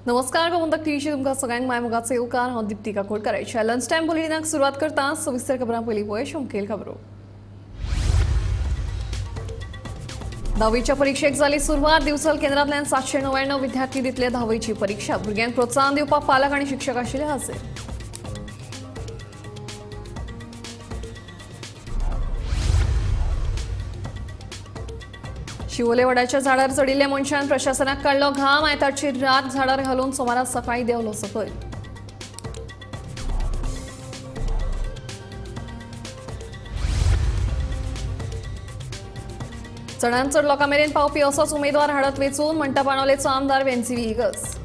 नमस्कार गोमंतक टीव्हीशी तुमकां सगळ्यांक मायमुगाचो येवकार हांव दिप्तिका कोडकराच्या लंच टायम बुलेटिनाक सुरवात करता सविस्तर खबरां पयलीं पळय मुखेल खबरो। 10वीच्या परीक्षेक जाली सुरवात। दिवचल केंद्रांतल्यान 799 विद्यार्थी दितले 10वीची परीक्षा। भुरग्यांक प्रोत्साहन दिवपाक पालक आनी शिक्षक आशिल्ले हाजीर। शिवोले वडाच्या झाडार चडिल्ल्या मनशान प्रशासनाक काडलो घाम। आयतारची रात झाडार घालून सोमारा सकाळी देंवलो सकयल। चडांत चड लोकां मेरेन पावपी असोच उमेदवार हाडत वेचून म्हणटा बाणोलेचो आमदार वेन्सी इगस।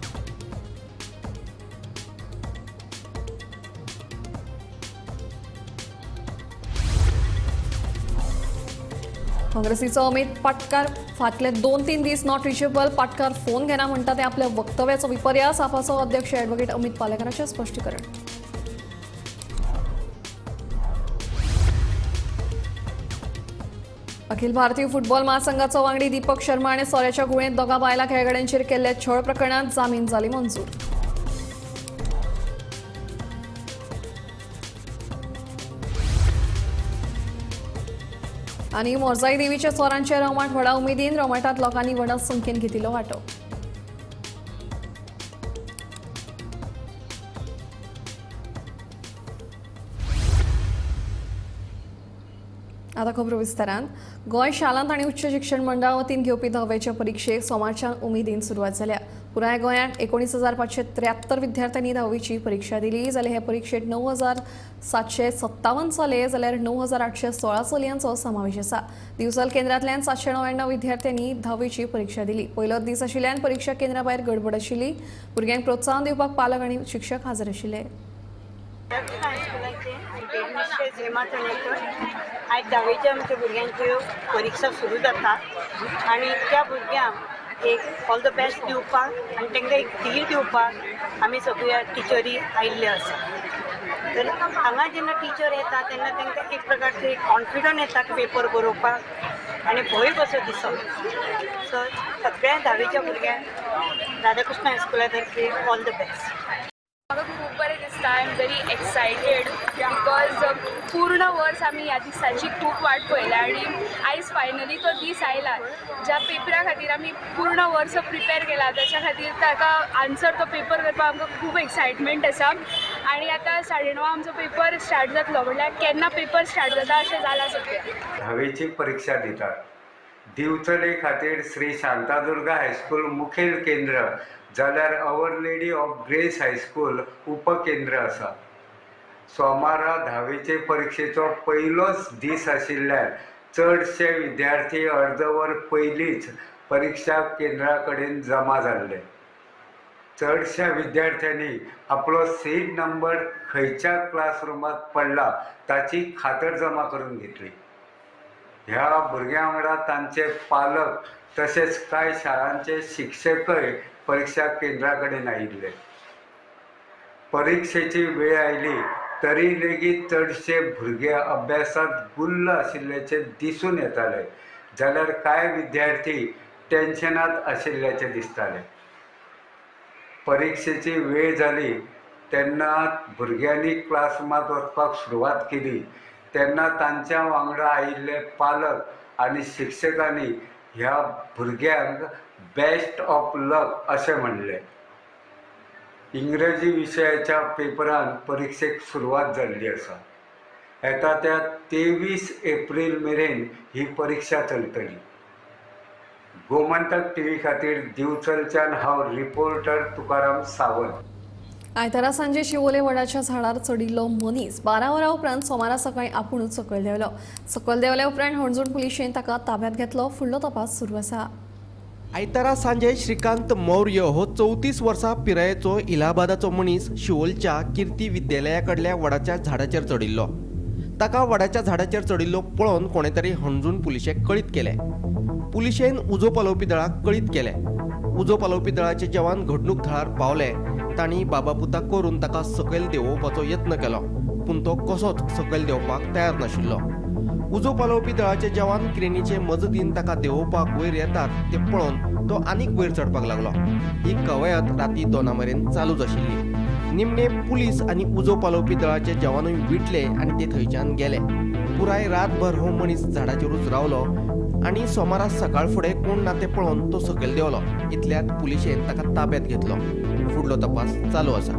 काँग्रेसीचो अमित पाटकार फाटले 2-3 दीस नॉट रिचेबल। पाटकार फोन घेना म्हणटा ते आपल्या वक्तव्याचो विपर्यास। आपाचो अध्यक्ष ॲडव्होकेट अमित पालेकरांचें स्पश्टीकरण। अखिल भारतीय फुटबॉल महासंघाचो वांगडी दीपक शर्मा आनी सोऱ्याच्या गुळेंत दोगा बायला खेळगड्यांचेर केल्ल्या छळ प्रकरणांत जामीन जाली मंजूर। आनी मोरजाई देवीच्या सोरांचे रोमाट व्हडा उमेदीन। रोमाटांत लोकांनी व्हडा संख्येन घेतिल्लो वांटो। आता खबर विस्तारान। गोंय शालांत आनी उच्च शिक्षण मंडळा वतीन घेवपी 10वीच्या परीक्षेक सोमारच्यान उमेदीन सुरवात जाल्या। पुराय गोंयांत 19,573 विद्यार्थ्यांनी 10वीची परीक्षा दिली। जाल्यार हे परीक्षेत 9,757 चले जाल्यार 9,816 चलयांचो समावेश आसा। दिवचल केंद्रांतल्यान 799 विद्यार्थ्यांनी 10वीची परीक्षा दिली। पयलोच दीस आशिल्ल्यान परीक्षा केंद्रा भायर गडबड आशिल्ली। भुरग्यांक प्रोत्साहन दिवपाक पालक आनी शिक्षक हाजीर आशिल्ले। आज 10वीच्या आमच्या भुरग्यांच्यो परीक्षा सुरू जाता आनी त्या भुरग्यांक एक ऑल द बेस्ट दिवपाक आनी तांकां एक धीर दिवपाक आमी सगळ्या टिचरी आयिल्ले आसा। तर हांगा जेन्ना टिचर येता तेन्ना तांकां एक प्रकारचो एक कॉन्फिडन्स येता पेपर बरोवपाक आनी भंय कसो दिसप। सो सगळ्या 10वीच्या भुरग्यांक राधाकृष्ण हायस्कुला तर्फे ऑल द बेस्ट। म्हाका खूब बरें दिसता। I am very excited because पूर्ण वर्स आमी ह्या दिसाची खूब वाट पळयल्या आनी आयज फायनली तो दीस आयला ज्या पेपरा खातीर आमी पूर्ण वर्स प्रिपेर केला ताच्या खातीर ताका आन्सर तो पेपर करपाक आमकां खूब एक्सायटमेंट आसा। आनी आतां 9:30 आमचो पेपर स्टार्ट जातलो म्हणल्यार केन्ना पेपर स्टार्ट जाता अशें जालां सगळें। 10वीची परीक्षा दितात। दिवचले खातीर श्री शांतादुर्गा हायस्कूल मुखेल केंद्र जाल्यार our lady of grace high school उपकेंद्र आसा। सोमारा 10वीचे परीक्षेचो पयलोच दीस आशिल्ल्यान चडशे विद्यार्थी अर्दवर पयलींच परीक्षा केंद्रा कडेन जमा जाल्ले। चडशा विद्यार्थ्यांनी आपलो सीट नंबर खंयच्या क्लासरूमात पडला ताची खातरजमा करून घेतली। ह्या भुरग्यां वांगडा तांचे पालक तशेंच कांय शाळांचे शिक्षकय परीक्षा केंद्रा कडेन आयिल्ले। परीक्षेची वेळ आयली तरी लेगीत चडशे भुरगे अभ्यासात गुल्ल आशिल्ल्याचे दिसून येताले जाल्यार कांय विद्यार्थी टेन्शनात आशिल्ल्याचे दिसताले। परीक्षेची वेळ जाली तेन्ना भुरग्यांनी क्लासरूमात वचपाक सुरवात केली तेन्ना तांच्या वांगडा आयिल्ले पालक आनी शिक्षकांनी ह्या भुरग्यांक बेस्ट ऑफ लक अशें म्हणलें। इंग्रजी विशयाच्या पेपरान परीक्षेक सुरवात जाल्ली आसा। येता त्या 23 एप्रील मेरेन ही परीक्षा चलतली। गोमंतक टीव्ही खातीर दिवचलच्यान हांव रिपोर्टर तुकाराम सावंत। आयतारा सांजे शिवोले वडाच्या झाडार चडिल्लो मनीस 12 वरां उपरांत सोमारा सकाळी आपुणूच सकयल देंवलो। सकयल देंवल्या उपरांत हणजूण पुलिशेन ताका ताब्यांत घेतलो। फुडलो तपास सुरू आसा। आयतारा सांजे श्रीकांत मौर्य हो 34 वर्सां पिरायेचो इलाहाबादाचो मनीस शिवोलच्या कीर्ती विद्यालया कडल्या वडाच्या झाडाचेर चडिल्लो। ताका वडाच्या झाडाचेर चडिल्लो पळोवन कोणे तरी हणजूण पुलिशेक कळीत केलें। पुलिशेन उजो पालोवपी दळाक कळीत केलें। उजो पालोवपी दळाचे जवान घडणूक थळार पावले। तांणी बाबापुता करून ताका सकयल देंवोवपाचो यत्न केलो पूण तो कसोच सकयल देंवपाक तयार नाशिल्लो। उजो पालोवपी दळाचे जवान क्रेनीचे मजतीन ताका देंवोवपाक वयर येतात ते पळोवन तो आनीक वयर चडपाक लागलो. ही कवायत राती 2 मेरेन चालूच आशिल्ली. निमणे पुलीस आनी उजो पालोवपी दळाचे जवानूय विटले आनी ते थंयच्यान गेले. पुराय रातभर हो मनीस झाडाचेरूच रावलो आनी सोमारा सकाळ फुडें कोण ना तें पळोवन तो सकयल देंवलो. इतल्यात पुलिशेन ताका ताब्यात घेतलो. फुडलो तपास चालू आसा.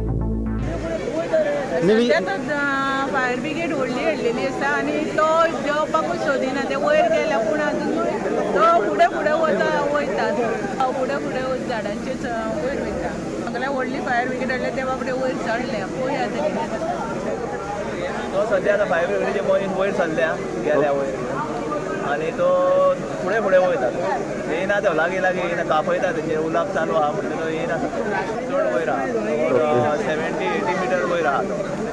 फायर ब्रिगेड हाडलेली आसा आनी तो देंवपाकूच सोदिना. ते वयर गेल्या पूण अजून तो फुडें वयता फुडें झाडांचे वयर वयता. म्हाका व्हडली फायर ब्रिगेड हाडले ते बाबडे वयर चडले. पळोवया तो सध्या आतां फायर ब्रिगेडीचे मनीस वयर चल्ल्या गेल्या वयर आनी तो फुडें वयता. येयना तो लागीं येयना कापयता तेजे उलाप चालू आहा म्हणजे तो येयना चड वयर आहा 70-80 मिटर वयर आहा.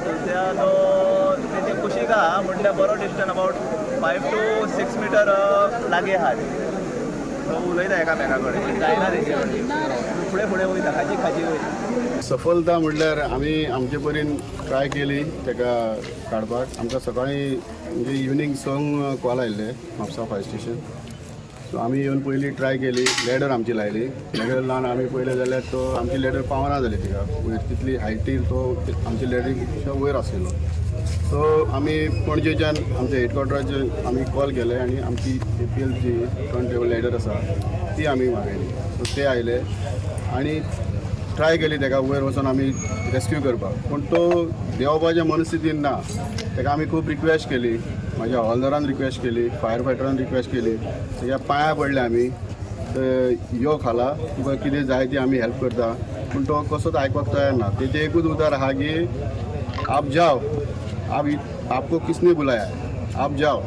थंयच्या तो तेजे कुशीक आहा म्हटल्यार बरो डिस्टन्स अबावट 5 to 6 मिटर लागीं आहा. तो उलयता एकामेका कडेन जायना तेजे फुडें वयता खाजी वयता. सफलता म्हटल्यार आमी आमचे परीन ट्राय केली ताका काडपाक. आमकां सकाळीं म्हणजे इवनिंग 2 कॉल आयिल्ले म्हापसा फायर स्टेशन. सो आमी येवन पयलीं ट्राय केली. लॅडर आमची लायली. लॅडर लावन आमी पयले जाल्यार तो आमची लॅडर पावना जाली तिका वयर तितली हायटीर तो आमची लॅडर वयर आशिल्लो. सो आमी पणजेच्यान आमच्या हेडक्वॉर्टराचेर आमी कॉल केले आनी आमची APL जी फ्रंट लेवल लॅडर आसा ती आमी मागयली. सो ते आयले आनी ट्राय केली ताका वयर वचून आमी रेस्क्यू करपाक. पूण तो देंवपाच्या मनस्थितीन ना. ताका आमी खूब रिक्वेस्ट केली. म्हाज्या हवालदारान रिक्वेस्ट केली. फायर फायटरान रिक्वेस्ट केली. ताच्या पांयां पडले आमी. यो खाला तुका कितें जाय ती आमी हेल्प करता. पूण तो कसोच आयकपाक तयार ना. तेजें एकूच उतर आहा की आप जाओ आपको किसने बुलाया आप जाओ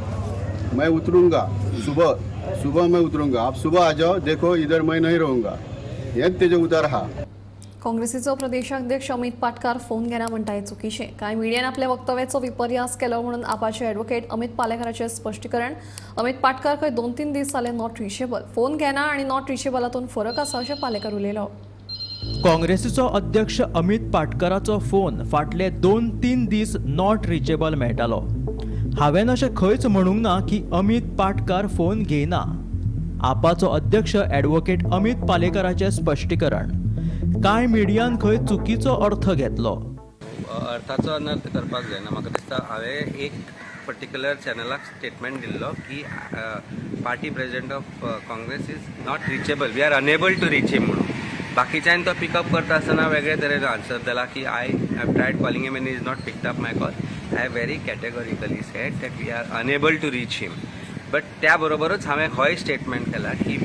मैं उतरूंगा सुबह मैं उतरूंगा आप सुबह आ जाओ देखो इधर मैं नहीं रहूंगा. हेंच तेजें उतर आहा. काँग्रेसीचो प्रदेशाध्यक्ष अमित पाटकार फोन घेना म्हणटा हें चुकीचें. कांय मिडियान आपल्या वक्तव्याचो विपर्यास केलो म्हणून आपाचे ॲडव्होकेट अमित पालेकराचें स्पश्टीकरण. अमित पाटकार खंय 2-3 दीस जाले नॉट रिचेबल. फोन घेना आनी नॉट रिचेबलातून फरक आसा अशें पालेकर उलयलो. काँग्रेसीचो अध्यक्ष अमित पाटकराचो फोन फाटले 2-3 दीस नॉट रिचेबल मेळटालो. हांवें अशें खंयच म्हणूंक ना की अमित पाटकार फोन घेयना. आपाचो अध्यक्ष ॲडव्होकेट अमित पालेकराचें स्पश्टीकरण. कांय मिडियान खंय चुकीचो अर्थ घेतलो. अर्थाचो अनर्थ करपाक जायना. म्हाका दिसता हांवें एक पर्टिक्युलर चॅनलाक स्टेटमेंट दिल्लो की party president of Congress is not reachable. We are unable to reach him म्हणून. बाकीच्यांनी तो पिकअप करता आसतना वेगळे तरेन आन्सर दिला की I have tried calling him and is not picked up my call. I have very categorically said that we are unable to reach him. But त्या बरोबरच हांवें होय स्टेटमेंट केला की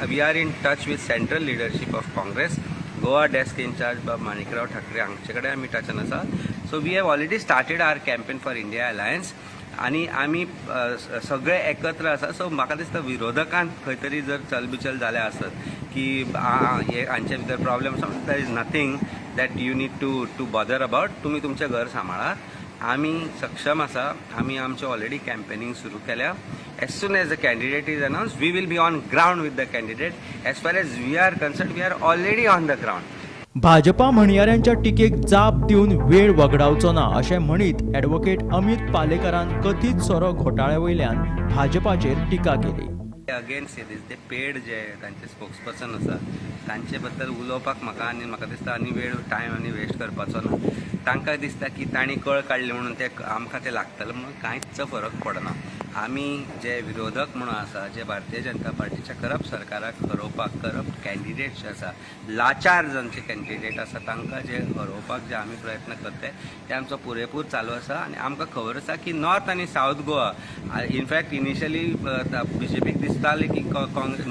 we are in touch with central leadership of Congress. Goa desk in-charge बाब माणिकराव ठाकरे हांचे कडेन आमी टचान आसा. So we have already started our campaign for India alliance आनी आमी सगळे एकत्र आसा. सो म्हाका दिसता विरोधकांत खंय तरी जर चलबिचल जाले आसत की हे हांचे भितर problem there is nothing that you need to bother about. तुमी तुमचें घर सांबाळात. आमी सक्षम आसा. आमी आमचें ऑलरेडी कॅम्पेनींग सुरू केल्या. As soon as the candidate is announced, we will be on ground with the candidate. As far as we are concerned, we are already on the ground. Bhajpa म्हणयाऱ्यांच्या टिकेक जाप दिवन वेळ वगडावचो ना अशें म्हणीत ॲडव्होकेट अमित पालेकरान कथीत सोरो घोटाळ्या वयल्यान भाजपाचेर टिका केली. अगेन्स्ट ते पेड जे तांचे स्पोक्सपर्सन आसा तांचे बद्दल उलोवपाक म्हाका दिसता आनी टायम आनी वेस्ट करपाचो ना. तांकां दिसता की तांणी कळ काडली म्हणून ते आमकां ते लागतले म्हणून कांयच फरक पडना. आमी जे विरोधक म्हणून आसा जे भारतीय जनता पार्टीच्या करप्ट सरकाराक हरोवपाक करप्ट कॅन्डिडेट जे आसा लाचार जांचे कॅन्डिडेट आसा तांकां जे हरोवपाक जे आमी प्रयत्न करता ते आमचो पुरेपूर चालू आसा. आनी आमकां खबर आसा की नॉर्थ आनी सावथ गोवा इनफॅक्ट इनिशियली BJPक दिसतालें की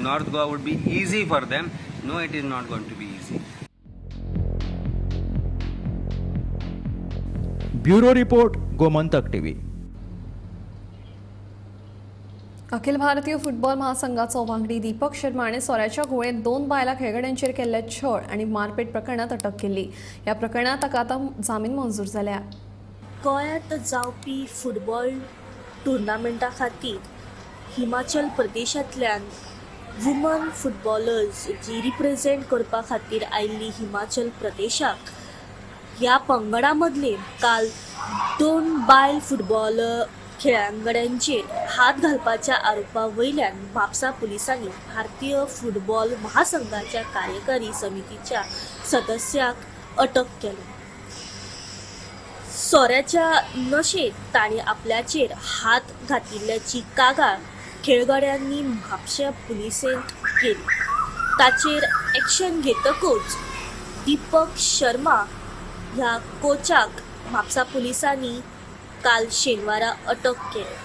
north Goa would be easy for them. No, it is not going to be easy. Bureau report, Gomantak TV. Akhil Bharatiya football महासंघाचो वांगडी दीपक शर्मा हाणें सोऱ्याच्या गुळेंत 2 बायलां खेळगड्यांचेर केल्ले छळ आनी मारपेट प्रकरणात अटक केल्ली. ह्या प्रकरणात ताका आतां जामीन मंजूर जाल्या. गोंयांत जावपी फुटबॉल टुर्नामेंटा खातीर हिमाचल प्रदेशांतल्यान वुमन फुटबॉलर्स जी रिप्रेझेंट करपा खातीर आयिल्ली हिमाचल प्रदेशाक ह्या पंगडा मदले काल 2 बायल फुटबॉल खेळांगड्यांचेर हात घालपाच्या आरोपा वयल्यान म्हापसा पुलिसांनी भारतीय फुटबॉल महासंघाच्या कार्यकारी समितीच्या सदस्याक अटक केली. सोऱ्याच्या नशेत ताणे आपल्याचेर हात घातिल्ल्याची कागाळ खेळगड्यांनी म्हापशा पुलिसेंत केली. ताचेर एक्शन घेतकूच दीपक शर्मा ह्या कोचाक म्हापसा पुलिसांनी काल शेनवारा अटक केली.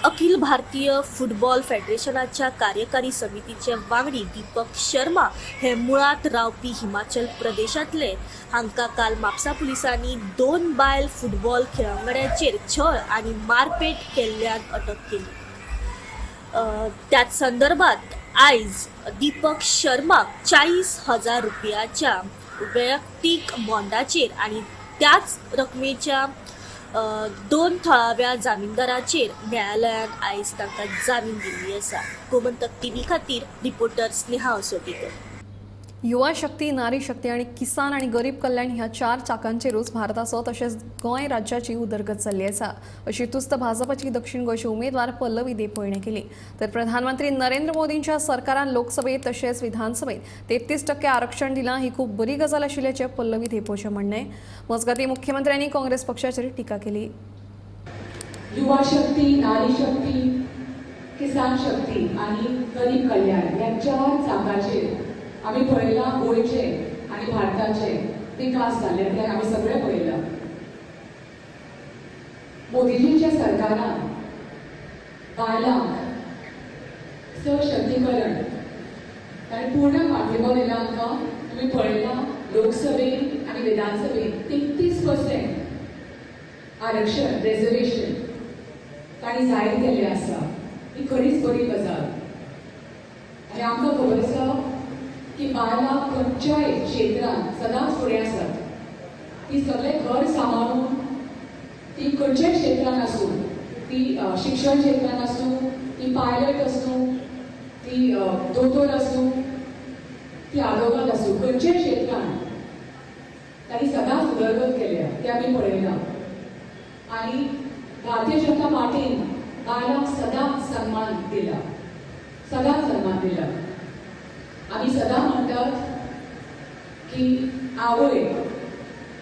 अखिल भारतीय फुटबॉल फेडरेशनाच्या कार्यकारी समितीचे वांगडी दीपक शर्मा हे मुळात रावपी हिमाचल प्रदेशातले. हांकां काल म्हापसा पुलिसांनी 2 बायल फुटबॉल खेळगड्यांचेर छळ आणि मारपेट केल्ल्यान अटक केली. त्याच संदर्भात आयज दीपक शर्माक 40,000 रुपयाच्या वैयक्तीक बॉन्डाचेर आणि त्याच रकमेच्या 2 थळाव्या जामीनदाराचेर न्यायालयान आयज तांकां जामीन दिल्ली आसा. गोमंतक टीव्ही खातीर रिपोर्टर स्नेहा असोटीकर. युवा शक्ती, नारी शक्ती आणि किसान आणि गरीब कल्याण ह्या 4 चाकांचेरूच भारताचो तशेंच गोंय राज्याची उदरगत चल्ली आसा अशी तुस्त भाजपाची दक्षिण गोंयची उमेदवार पल्लवी देप हाणें केली. तर प्रधानमंत्री नरेंद्र मोदींच्या सरकारान लोकसभेत तशेंच विधानसभेत 33% आरक्षण दिलां ही खूब बरी गजाल आशिल्ल्याचें पल्लवी देपोचें म्हणणें. मजगतीं मुख्यमंत्र्यांनी काँग्रेस पक्षाचेर टिका केली. युवा शक्ती, नारी शक्ती, किसान शक्ती आणि गरीब कल्याण ह्या 4 चाकाचेर आम्ही पळयलां गोंयचे आनी भारताचे विकास जाल्ल्यातल्यान आमी सगळे पळयलां. मोदीजींच्या सरकारान बायलांक सशक्तीकरण आनी पूर्ण पाठिंबो दिला. आमकां तुमी पळयलां लोकसभेत आनी विधानसभेत 33% आरक्षण रिजर्वेशन तांणी जाहीर केल्लें आसा. ही खरीच बरी गजाल. आनी आमकां खबर आसा की बायलां खंयच्याय क्षेत्रांत सदांच फुडें आसात. ती सगळे घर सांबाळून ती खंयच्याय क्षेत्रांत आसूं, ती शिक्षण क्षेत्रांत आसूं, ती पायलट आसूं, ती दोतोर आसूं, ती आदवोगाद आसूं, खंयच्याय क्षेत्रांत तांणी सदांच उदरगत केल्या तें आमी पळयलां. आनी भारतीय जनता पार्टीन बायलांक सदांच सन्मान दिला, सदांच सन्मान दिला. आमी सदां म्हणटात की आवय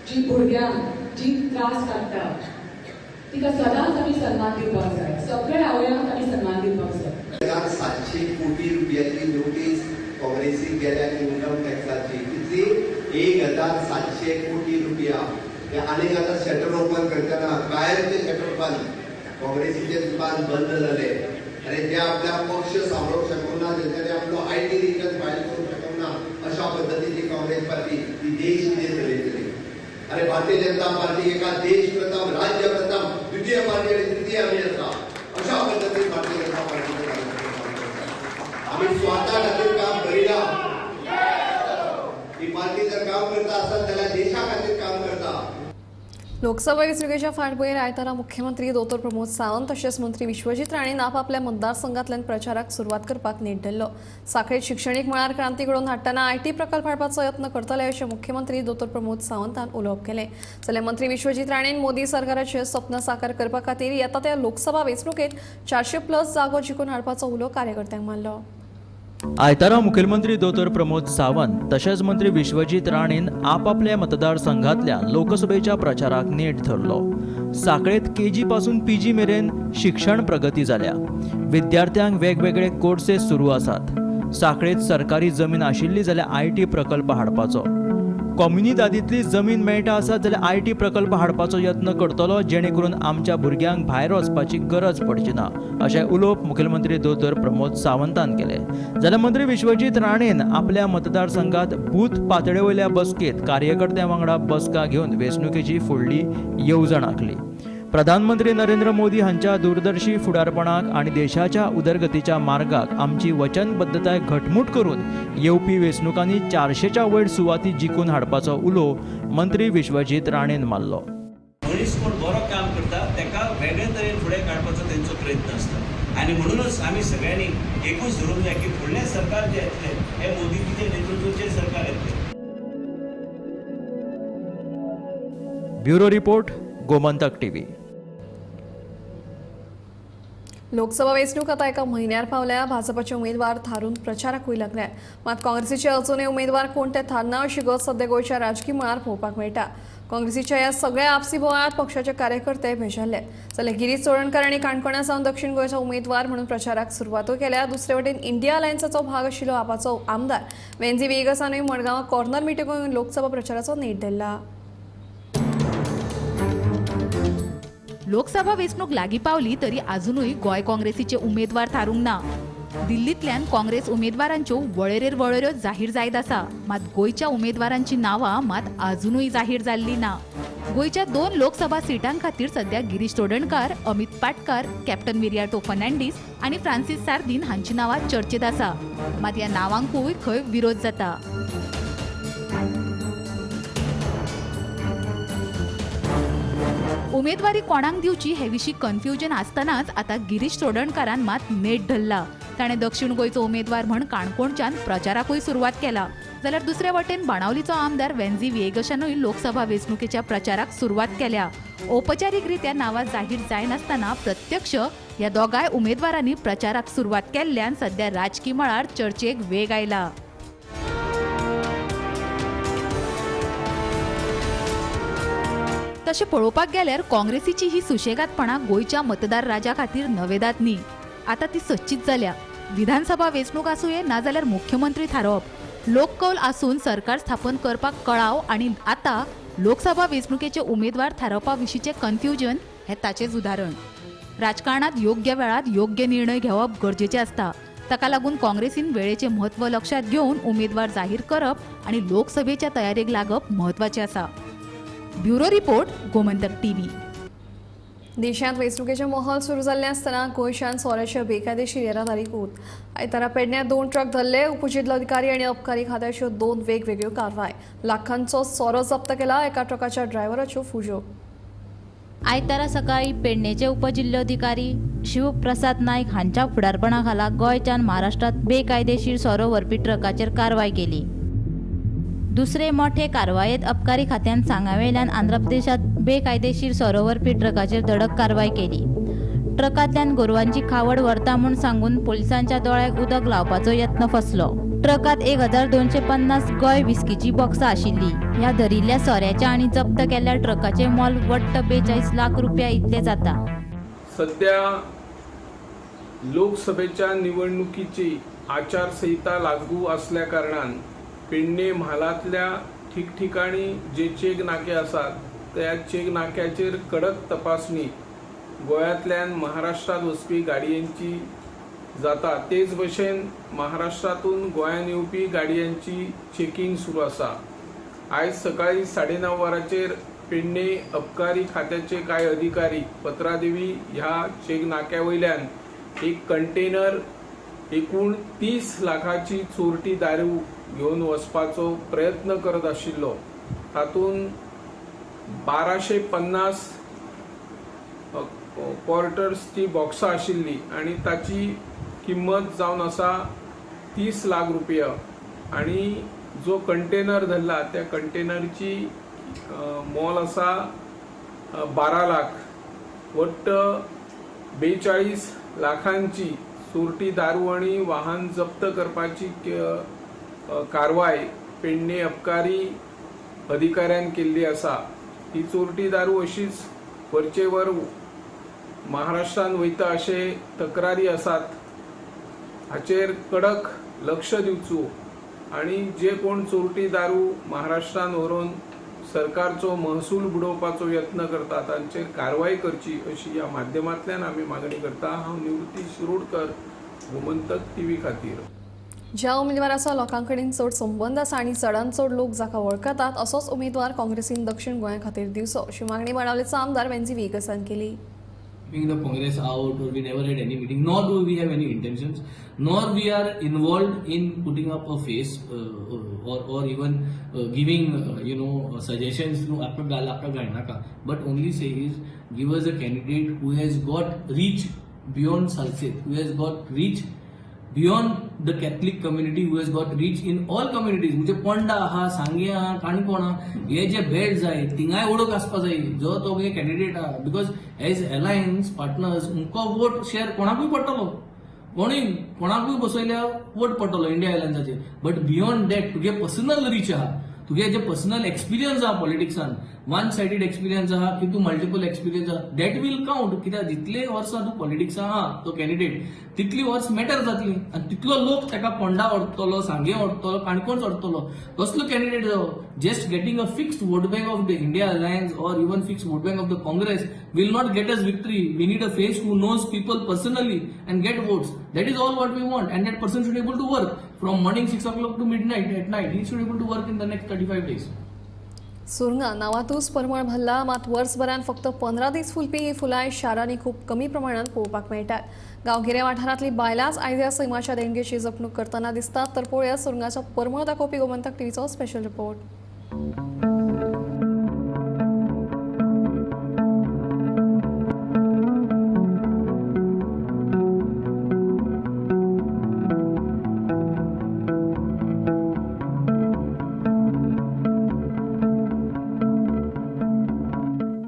जी भुरग्यांक जी त्रास काडटा तिका सदांच आमी सन्मान दिवपाक जाय. सगळ्या आवयांक आमी सन्मान दिवपाक जाय. 700 कोटी रुपयाची नोटीस काँग्रेसीक गेल्या इन्कम टॅक्साची. कितली? 1,700 कोटी रुपया. आनीक आतां शटर ओपन करतना बाहेरचे शटर बंद, काँग्रेसीचे दुकान बंद जाले. आणि जे आपल्या पक्ष सांभाळू शकूंक ना, ज्याच्याने आपलो IT रिटर्न फायल करूंक शकूंक ना, अशा पद्धतीची काँग्रेस पार्टी ही देश कितें चलयतली. आणि भारतीय जनता पार्टी एका देश प्रथम, राज्य प्रथम, द्वितीय पार्टी आणि तृतीय आमी आसा. अशा पद्धतीन भारतीय जनता पार्टी आमी स्वता खातीर काम करिना. ही पार्टी जर काम करता आसत जाल्यार देशा खातीर काम करता. लोकसभा वेंचणुकेच्या फाटभुंयेर आयतारा मुख्यमंत्री दोतोर प्रमोद सावंत तशेंच मंत्री विश्वजीत राणेन आपापल्या मतदारसंघांतल्यान प्रचाराक सुरवात करपाक नेट धरलो. साखळेत शिक्षणीक मळार क्रांती घडोवन हाडटना IT प्रकल्प हाडपाचो यत्न करतले अशें मुख्यमंत्री दोतोर प्रमोद सावंतान उलोवप केलें. जाल्यार मंत्री विश्वजीत राणेन मोदी सरकाराचे स्वप्न साकार करपा खातीर येता त्या लोकसभा वेंचणुकेत 400+ जागो जिखून हाडपाचो उलो कार्यकर्त्यांक मारलो. आयतारा मुखेलमंत्री दोतोर प्रमोद सावंत तशेंच मंत्री विश्वजीत राणेन आपापल्या मतदारसंघांतल्यान लोकसभेच्या प्रचाराक नेट धरलो. साखळेत KG पासून PG मेरेन शिक्षण प्रगती जाल्या. विद्यार्थ्यांक वेगवेगळे कोर्सेस सुरू आसात. साखळेत सरकारी जमीन आशिल्ली जाल्यार IT प्रकल्प हाडपाचो. कॉम्युनी दादींतली जमीन मेळटा आसत जाल्यार IT प्रकल्प हाडपाचो यत्न करतलो, जेणे करून आमच्या भुरग्यांक भायर वचपाची गरज पडची ना अशें उलोवप मुखेलमंत्री दोतोर प्रमोद सावंतान केलें. जाल्यार मंत्री विश्वजीत राणेन आपल्या मतदारसंघात बूथ पातळे वयल्या बसकेत कार्यकर्त्यां वांगडा बसका घेवन वेंचणुकेची फुडली येवजण आंखली. प्रधानमंत्री नरेंद्र मोदी हांच्या दूरदर्शी फुडारपणाक आनी देशाच्या उदरगतीच्या मार्गाक आमची वचनबद्धताय घटमूट करून येवपी वेंचणुकांनी 400च्या वयर सुवाती जिखून हाडपाचो उलो मंत्री विश्वजीत राणेन मारलो. मनीस कोण बरो काम करता ताका वेगळे तरेन फुडें काडपाचो तेंचो प्रयत्न आसता. आनी म्हणूनच आमी सगळ्यांनी एकूच धरून जाय की फुडलें सरकार जे येतलें हें मोदीजीचे नेतृत्वाचें सरकार येतलें. Bureau report, Gomantak TV. Lok Sabha वेंचणूक आता एका म्हयन्यार पावल्या. भाजपाचे उमेदवार थारून प्रचाराकूय लागल्यात. मात काँग्रेसीचे अजूनय उमेदवार कोण ते थारना अशी गत सध्या गोंयच्या राजकीय मळार पळोवपाक मेळटा. काँग्रेसीच्या ह्या सगळ्या आपसी बोवाळांत पक्षाचे कार्यकर्ते भेशारले. जाल्यार गिरीश चोडणकार आनी काणकोणा सावन दक्षिण गोंयचो उमेदवार म्हणून प्रचाराक सुरवातूय केल्या. दुसरे वटेन इंडिया अलायन्साचो भाग आशिल्लो आपाचो आमदार वेन्झी वेगसानूय मडगांवां कॉर्नर मिटींग लोकसभा प्रचाराचो नेट धरला. लोकसभा वेंचणूक लागीं पावली तरी अजूनय गोंय काँग्रेसीचे उमेदवार थारूंक ना. दिल्लींतल्यान काँग्रेस उमेदवारांच्यो वळेरेर जाहीर जायत आसा. मात गोंयच्या उमेदवारांची नांवां मात अजूनय जाहीर जाल्ली ना. गोंयच्या 2 लोकसभा सिटां खातीर सध्या गिरीश चोडणकार, अमित पाटकार, कॅप्टन विरियाटो फर्नांडीस आनी फ्रांसीस सार्दिन हांची नांवां चर्चेत आसा. मात ह्या नांवांकूय खंय विरोध जाता. उमेदवारी कोणाक दिवची हे विशीं कन्फ्युजन आसतनाच आतां गिरीश चोडणकारान मात नेट धरला. ताणें दक्षिण गोंयचो उमेदवार म्हण काणकोणच्यान प्रचाराकूय सुरवात केला. जाल्यार दुसरे वटेन बाणावलीचो आमदार वेन्झी वेगसानूय लोकसभा वेंचणुकेच्या प्रचाराक सुरवात केल्या. औपचारीकरित्या नांवां जाहीर जायनासतना प्रत्यक्ष ह्या दोगांय उमेदवारांनी प्रचाराक सुरवात केल्ल्यान सध्या राजकीय मळार चर्चेक वेग आयला. तशें पळोवपाक गेल्यार काँग्रेसीची ही सुशेगादपणां गोंयच्या मतदार राजा खातीर नवेदाद न्ही. आतां ती सच्चीच जाल्या. विधानसभा वेंचणूक आसूंये नाजाल्यार मुख्यमंत्री थारवप, लोककौल आसून सरकार स्थापन करपाक कळाव आनी आतां लोकसभा वेंचणुकेचे उमेदवार थारावपा विशींचें कन्फ्युजन हें ताचेंच उदाहरण. राजकारणांत योग्य वेळार योग्य निर्णय घेवप गरजेचें आसता. ताका लागून काँग्रेसीन वेळेचें म्हत्व लक्षांत घेवन उमेदवार जाहीर करप आनी लोकसभेच्या तयारेक लागप म्हत्वाचें आसा. Bureau report, Gomantak TV. देशांत वेंचणुकेचे मोहल सुरू जाल्ले आसतना गोंयच्यान सोऱ्याच्या बेकायदेशीर येरादारीक उत. आयतारा पेडण्यात 2 ट्रक धरले. उपजिल्लोधिकारी आनी अबकारी खात्याच्यो 2 वेगवेगळ्यो कारवाय. लाखांचो सोरो जप्त केला. एका ट्रकाच्या ड्रायव्हराच्यो फुज्यो. आयतारा सकाळी पेडणेचे उपजिल्लोधिकारी शिवप्रसाद नायक हांच्या फुडारपणा खाला गोंयच्यान महाराष्ट्रात बेकायदेशीर सोरो व्हरपी ट्रकाचेर कारवाय केली. दुसरे मोठे कारवायेत अबकारी खात्यान सांगावेल्यान आंध्र प्रदेशात बेकायदेशीर सोरो व्हरपी ट्रकाचेर धडक कारवाय केली. ट्रकांतल्यान गोरवांची खावड व्हरता म्हूण सांगून पोलिसांच्या दोळ्याक उदक लावपाचो यत्न फसलो. ट्रकांत 1250 गोंय विस्कीची बॉक्सां आशिल्ली. ह्या धरिल्ल्या सोऱ्याच्या आनी जप्त केल्ल्या ट्रकाचे मोल वट्ट 42 लाख रुपया इतले जाता. सध्या लोकसभेच्या निवडणुकीची आचारसंहिता लागू असल्या कारणान पेडणे म्हालांतल्या ठिकठिकाणी जे चेक नाके आसात त्या चेक नाक्याचेर कडक तपासणी गोंयांतल्यान महाराष्ट्रात वचपी गाडयांची जाता. तेच भशेन महाराष्ट्रातून गोंयांत येवपी गाडयांची चेकिंग सुरू आसा. आयज सकाळी 9:30 वरांचेर पेडणे अबकारी खात्याचे कांय अधिकारी पत्रादेवी ह्या चेक नाक्या वयल्यान एक कंटेनर एकूण 30 लाखाची चोरटी दारू घेवन वचपाचो प्रयत्न करत आशिल्लो. तातूंत 1250 क्वार्टर्सची बॉक्सां आशिल्ली आनी ताची किंमत जावन आसा 30 लाख रुपया. आनी जो कंटेनर धरला त्या कंटेनरची मोल आसा 12 लाख. वट्ट 42 लाखांची चोरटी दारू आनी वाहन जप्त करपाची कारवाय पेडणे अबकारी अधिकाऱ्यान केल्ली आसा. ही चोरटी दारू अशीच वरचेवर महाराष्ट्रान वयता अशे तक्रारी आसात. हाचेर कडक लक्ष दिवचो आनी जे कोण चोरटी दारू महाराष्ट्रान व्हरून सरकारचो महसूल बुडोवपाचो यत्न करता तांचेर कारवाय करची अशी ह्या माध्यमांतल्यान आमी मागणी करता. हांव निवृत्ती शिरोडकर, गोमंतक टीव्ही खातीर. ज्या उमेदवाराचो लोकांकडेन चड संबंद आसा आनी चडांत चड लोक जाका वळखतात असोच उमेदवार काँग्रेसीन दक्षिण गोंया खातीर दिवचो अशी मागणी बाणावलेचो आमदार वेन्झी वेगसान केली. Keeping the Congress out, or we never had any meeting, nor do we have any intentions, nor we are involved in putting up a face or even giving suggestions to apna galna ka. But only say is give us a candidate who has got reach beyond Salsit, who has got reach beyond the Catholic community who has got reach in all communities म्हणजे पोंडा आहा सांगे आहा काणकोण आहा हे जे belt जाय थिंगाय ओळख आसपा जाय जो तो कॅन्डिडेट आहा बिकॉज एज अलायन्स पार्टनर्स उमको वोट शेअर कोणाकूय पडटलो कोणाकूय बसयल्यार वोट पडटलो इंडिया अलायन्साचेर बट बियॉन्ड दॅट तुगे पर्सनल रीच आहा तुगे जे पर्सनल एक्सपिरियन्स आहा पॉलिटिक्सान वन सायडेड एक्सपिरियन्स आहा की तूं मल्टिपल एक्सपिरियन्स आहा दॅट वील काउंट कित्याक जितले वर्सां तूं पॉलिटिक्सान आहा तो कॅन्डिडेट तितली वर्स मॅटर जातली आनी तितलो लोक ताका पोंडा व्हरतलो सांगे व्हरतलो काणकोण व्हरतलो तसलो कॅन्डिडेट जावो just getting a fixed vote bank of the India alliance or even fixed vote bank of the Congress will not get us victory. We need a face who knows people personally and get votes. That is all what we want. And that person should be able to work from morning 6 o'clock to midnight at night. He should be able to work in the next 35 days. Suranga नावातूच परमळ भल्ला मात वर्सभरान फक्त 15 दीस फुलपी ही फुलां शारांनी खूप कमी प्रमाणात पळोवपाक मेळटात गांवगिऱ्या वाठारांतली बायलांच आयज ह्या सैमाच्या देणगेची जपणूक करतना दिसतात तर पळोवया सुरंगाचो परमळ दाखोवपी गोमंतक टीव्हीचो स्पेशल रिपोर्ट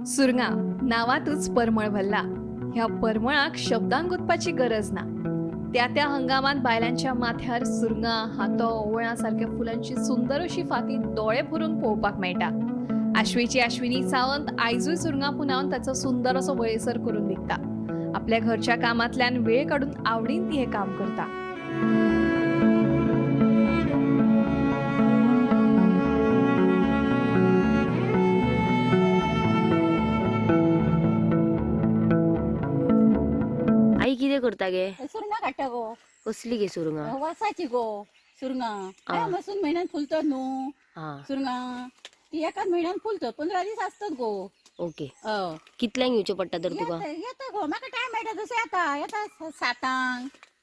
सुरंगा नावातूच परमळ भल्ला ह्या परमळाक शब्दांत गुंतपाची गरज ना त्या हंगामात बायलांच्या माथ्यार सुरंगा हातो ओवळां सारख्या फुलांची सुंदर अशी फाती दोळे भरून पळोवपाक मेळटा आश्वेची अश्विनी सावंत आयजूय सुरंगा पुनावन ताचो सुंदर असो वळेसर करून विकता आपल्या घरच्या कामांतल्यान वेळ काडून आवडीन ती हे काम करता आई कितें करता गे सुरंगा काडटा गो कसली गे सुरंगा वासाची गो सुरंगा मसून म्हयन्यान फुलतात न्हू सुरंगा ती एकाच म्हयन्यान फुलतात 15 दीस असतात गो ओके कितल्यांक येवचें पडटा तर तुका येता गो म्हाका टायम मेळटा तसो येता 7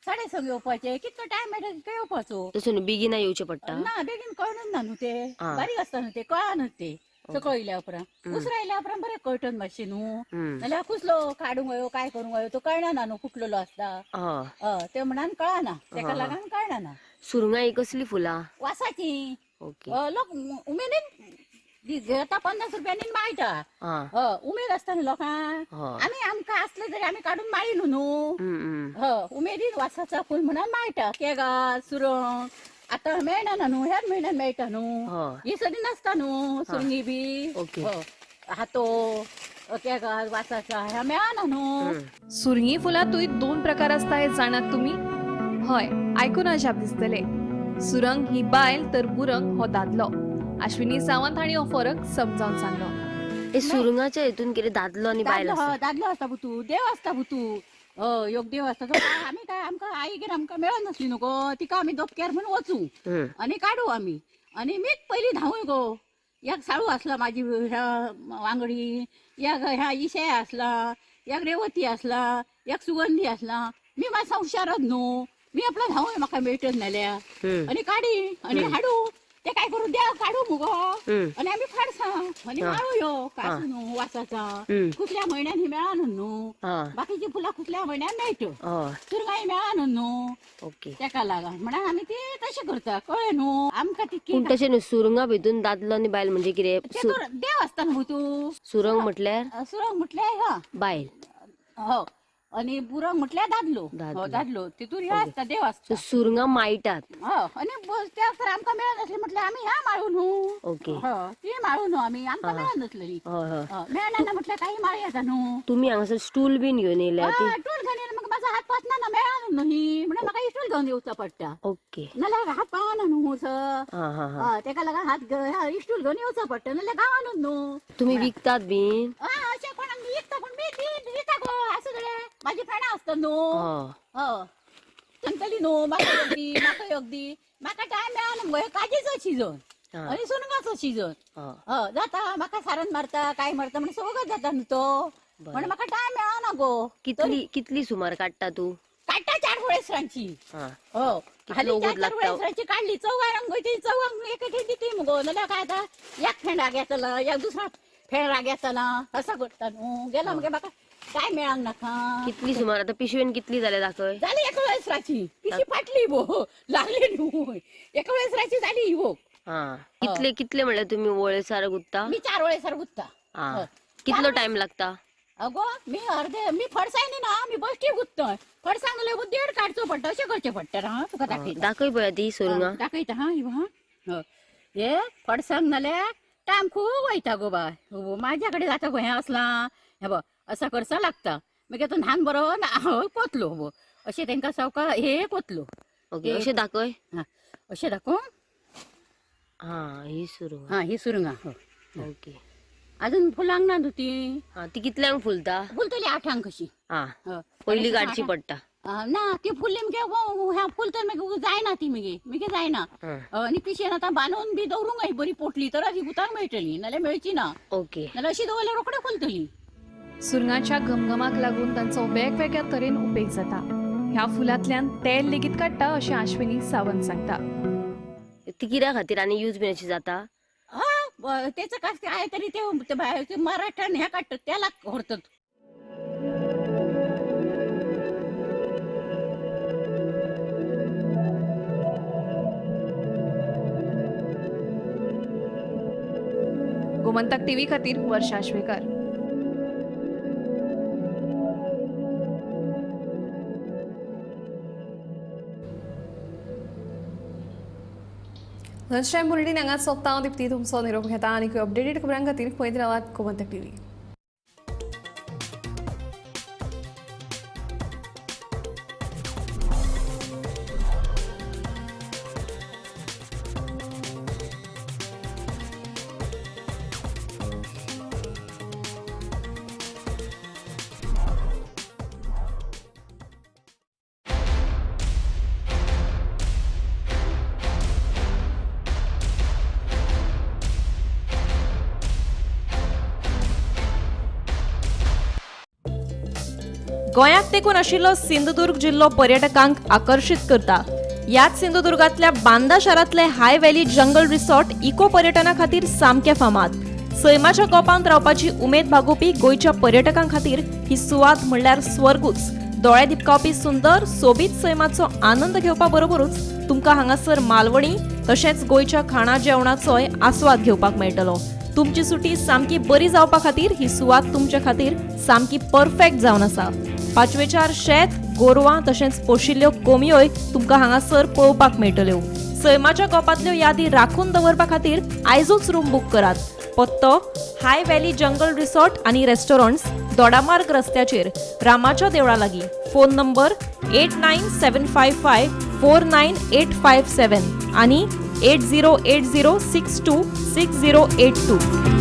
7:30 येवपाचे कितलो टायम मेळटा तितलो येवपाचो तसो न्हू बेगिना येवचें पडटा ना बेगीन कळना ना न्हू ते बारीक आसता न्हू ते कळना ते सकळ येयल्या उपरांत उसरा येयल्या उपरांत बरें कळटत मातशें न्हू नाल्यार कुसलो काडूंक वयो काय करूंक वयो तो कळना ना न्हू फुटलेलो आसता ते म्हणान कळना तेका लागून कळना ना सुरंगा ही कसली फुलां वासाची ओके लोक उमेदीन घेता 50 रुपयांनी माळटा उमेद आसता न्हू लोकांक आमी आमकां असले तरी आमी काडून माळीन न्हू उमेदीन वासाचा फूल म्हणून माळटा केगां सुरंग आता मेळना ना न्हू ह्याच म्हयन्यान मेळटा न्हू ही सदी नासता न्हू सुरंगी बी हातो केगां वासाचा ह्या मेळना न्हू सुरंगी फुलांतूय 2 प्रकार आसता हे जाणात तुम्ही हय आयकून अजाप दिसतले सुरंग ही बायल तर बुरंग हो दादलो अश्विनी सावंत हांणी हो फरक समजावन सांगलो सुरंगाच्या हेतून कितें दादलो आनी बायल दादलो आसता भुतू देव आसता भुतू योग देव आसता आमी काय आमकां आईगेर आमकां मेळोन नासली न्हू गो तिका आमी दोपक्यार म्हणून वचूं आनी काडू आमी आनी मीच पयलीं धांवूय गो एक साळू आसला म्हाजी ह्या वांगडी एक ह्या इशे आसला एक रेवती आसला एक सुगंधी आसला मी मातसो हुशारच न्हू मी आपला धांवूय म्हाका मेळटत नाल्या आनी काडी आनी हाडू ते काय करू देव काडू मुगो आनी आमी फाडसा आनी माळू यो कासू न्हू वासाचा कुठल्या म्हयन्यान ही मेळना न्हू बाकीची फुलां कुठल्या म्हयन्यान मेळटा सुरंगाई मेळना न्हू ओके तेका लागून म्हणून आमी ती तशें करता कळ्ळें न्हू आमकां ती तशें न्हू सुरंगा भितून दादलो आनी बायल म्हणजे कितें देव आसता न्हू तूं सुरंग म्हटल्यार सुरंग म्हटल्यार बायल हो आणि बुरंग म्हटल्यार दादलो तितून हे आसता देव आसता सुरंगा माळटात आणि त्या तर आमकां मेळत नासली म्हटल्यार आमी ह्या माळू न्हू ओके ती माळू न्हू आमी आमकां मेळत नासली मेळना ना म्हटल्यार काही माळी येता न्हू तुम्ही हांगासर स्टूल बीन घेवन येयल्या स्टूल घेवन येयला म्हाका माझा हात पासना ना मेळना न्हू ही म्हणून म्हाका स्टूल घेवन येवचा पडटा ओके नाल्यार हात पावना न्हू तेका लागून हात स्टूल घेवन येवचा पडटा नाल्यार गांवानूच न्हू तुम्ही विकतात बीन अशें कोणाक मी विकता पूण मी दिता गो आसूं कडेन माझी फ्रेंडां आसता न्हू सांगतली न्हू म्हाका योग दी म्हाका टायम मेळना मगो काजीचो सिजन आनी सुरंगाचो सिजन जाता म्हाका सारन मारता काय मारता म्हण सगळं जाता न्हू तो म्हण म्हाका टायम मेळना गो कितली सुमार काडटा तू काडटा 4 वळेसरांची काडली 4 रंगोची 4 एक दिती मगो नाल्यार काय आता एक फ्रेंडाक येतला एक दुसरा फ्रेंडाक येतला असं करता न्हू गेला मगे म्हाका काय मेळांक नाका कितली सुमार आता पिशवेन कितली जाले दाखय झाली एका वेळेस राची पिशी फाटली भो लागली न्हू एका वेळेस राची झाली भो कितले कितले म्हणले तुम्ही वळेसार गुत्ता मी 4 वेळेसार गुत्ता कितलो टाइम लागता अगो मी मी फडसायनी ना मी बश्टी गुत्तय फडसांग जाल्यार देड काडचो पडटा अशें करचें पडटा हा तुका दाखयता दाखय पळय ती सुरंगा दाखयता हा हे फडसांग जाल्यार टायम खूब वयता गो बाय माझ्या कडेन जाता गो हें असलां हे बघ असा करचा लागता मागीर तो ल्हान बरो पोतलो गो अशें तांकां सावका हे पोतलो ओके अशें दाखय अशें दाखोव ही सुरंगा ही सुरंगा ओके अजून फुलांक ना ती ती कितल्यांक फुलता फुलतली 8 कशी पयली काडची पडटा ना ती फुलली मगे ह्या फुलतर मागीर जायना ती मगे जायना आनी पिशेन आतां बांदून बी दवरूंक बरी पोटली तर ती उतार मेळटली नाल्यार मेळची ना ओके नाल्यार अशी दवरल्यार रोखडे फुलतली सुरंगाच्या घमघमाक लागून तांचो वेगवेगळ्या तरेन उपेग जाता. ह्या फुलांतल्यान तेल लेगीत काडटा अशें अश्विनी सावंत सांगता. ती कित्या खातीर आनी यूज बी अशी जाता त्याचं काय तरी ते मराठ्यान ह्या काढतात त्याला व्हरतात. गोमंतक टीव्ही खातीर वर्षा आश्वेकर. लंच टायम बुलेटीन हांगाच सोंपता. हांव दिप्ती तुमचो निरोप घेता आनी अपडेटेड खबरां खातीर पळयत रावात गोमंतक टीव्ही. गोंयाक तेंकून आशिल्लो सिंधुदुर्ग जिल्लो पर्यटकांक आकर्षित करता. याच सिंधुदुर्गांतल्या बांदा शारांतले हाय व्हॅली जंगल रिसॉर्ट इको पर्यटना खातीर सामके फामाद. सैमाच्या कोपांत रावपाची उमेद भागोवपी गोंयच्या पर्यटकां खातीर ही सुवात म्हणल्यार स्वर्गूच. दोळे दिपकावपी सुंदर सोबीत सैमाचो आनंद घेवपा बरोबरूच तुमकां हांगासर मालवणी तशेंच गोंयच्या खाणा जेवणाचोय आस्वाद घेवपाक मेळटलो. तुमची सुटी सामकी बरी जावपा खातीर ही सुवात तुमच्या खातीर सामकी परफेक्ट जावन आसा. पाचवेचार शेत गोरवां तशेंच पोशिल्ल्यो कोंबयोय तुमकां हांगासर पळोवपाक मेळटल्यो. सैमाच्या कोपांतल्यो यादी राखून दवरपा खातीर आयजूच रूम बूक करात. पत्तो हाय व्हॅली जंगल रिसॉर्ट आनी रेस्टॉरंट्स, दोडामार्ग रस्त्याचेर, रामाच्या देवळा लागीं. फोन नंबर 8975549857 आनी 8080626082.